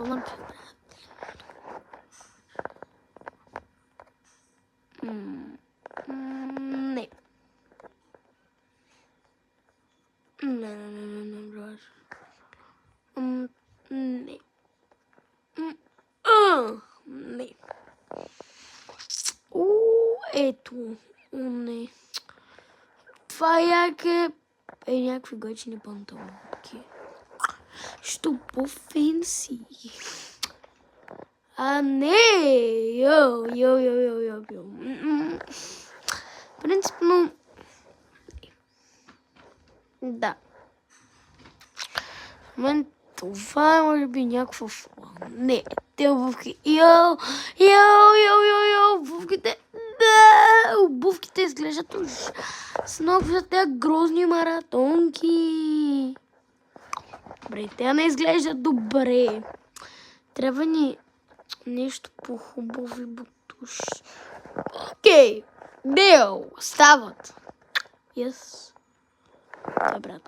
направя. Не. Не, брат. Не. Не. Ето. Не. Това е някакви гъчени панталонки. Що по-фенси. Не. Йо. Принципно. Да. В момент това е може би някаква форма. Не, те обувки. Йо, обувките. Да, обувките изглеждат ужасно. Те грозни маратонки. Добре, те не изглеждат добре. Трябва ни нещо по-хубави бутуши. Окей, стават. Yes. Добре,